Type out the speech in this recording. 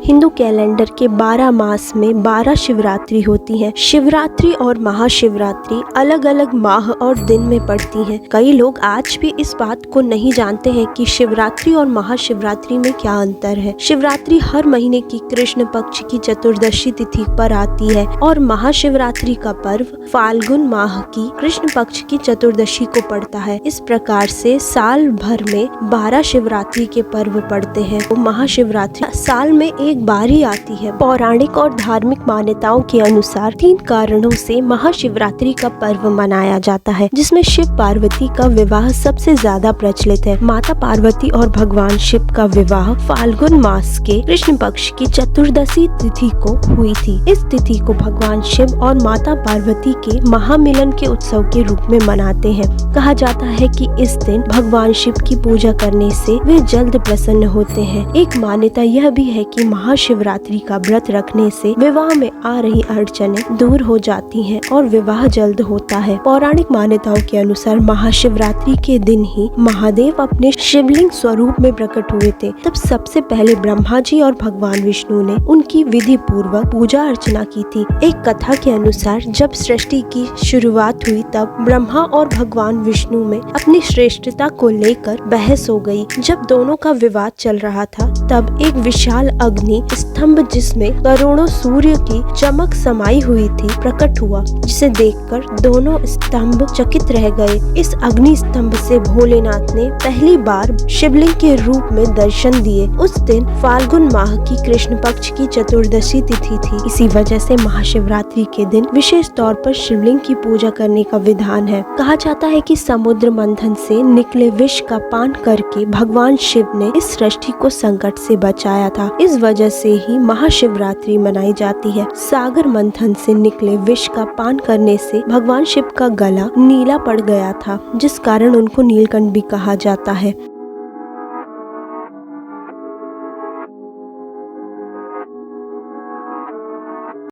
Hindu calendar के 12 मास में 12 शिवरात्रि होती हैं। शिवरात्रि और महाशिवरात्रि अलग अलग माह और दिन में पड़ती हैं। कई लोग आज भी इस बात को नहीं जानते हैं कि शिवरात्रि और महाशिवरात्रि में क्या अंतर है। शिवरात्रि हर महीने की कृष्ण पक्ष की चतुर्दशी तिथि पर आती है और महाशिवरात्रि का पर्व फाल्गुन माह की कृष्ण पक्ष की चतुर्दशी को पड़ता है। इस प्रकार से साल भर में 12 शिवरात्रि के पर्व पड़ते हैं। तो महाशिवरात्रि साल में एक बार ही आती है। पौराणिक और धार्मिक मान्यताओं के अनुसार 3 कारणों से महाशिवरात्रि का पर्व मनाया जाता है, जिसमें शिव पार्वती का विवाह सबसे ज्यादा प्रचलित है। माता पार्वती और भगवान शिव का विवाह फाल्गुन मास के कृष्ण पक्ष की चतुर्दशी तिथि को हुई थी। इस तिथि को भगवान शिव और माता पार्वती के महामिलन के उत्सव के रूप में मनाते हैं। कहा जाता है कि इस दिन भगवान शिव की पूजा करने से वे जल्द प्रसन्न होते हैं। एक मान्यता यह भी है कि महाशिवरात्रि का व्रत रखने से विवाह में आ रही अड़चनें दूर हो जाती हैं और विवाह जल्द होता है। पौराणिक मान्यताओं के अनुसार महाशिवरात्रि के दिन ही महादेव अपने शिवलिंग स्वरूप में प्रकट हुए थे। तब सबसे पहले ब्रह्मा जी और भगवान विष्णु ने उनकी विधि पूर्वक पूजा अर्चना की थी। एक कथा के अनुसार जब सृष्टि की शुरुआत हुई तब ब्रह्मा और भगवान विष्णु में अपनी श्रेष्ठता को लेकर बहस हो गई। जब दोनों का विवाद चल रहा था तब एक विशाल अग्नि स्तंभ जिसमें करोड़ों सूर्य की चमक समाई हुई थी प्रकट हुआ, जिसे देखकर दोनों स्तंभ चकित रह गए। इस अग्नि स्तंभ से भोलेनाथ ने पहली बार शिवलिंग के रूप में दर्शन दिए। उस दिन फाल्गुन माह की कृष्ण पक्ष की चतुर्दशी तिथि थी। इसी वजह से महाशिवरात्रि के दिन विशेष तौर पर शिवलिंग की पूजा करने का विधान है। कहा जाता है कि समुद्र मंथन से निकले विष का पान करके भगवान शिव ने इस सृष्टि को संकट से बचाया था। इस वजह से ही महाशिवरात्रि मनाई जाती है। सागर मंथन से निकले विष का पान करने से भगवान शिव का गला नीला पड़ गया था, जिस कारण उनको नीलकंठ भी कहा जाता है।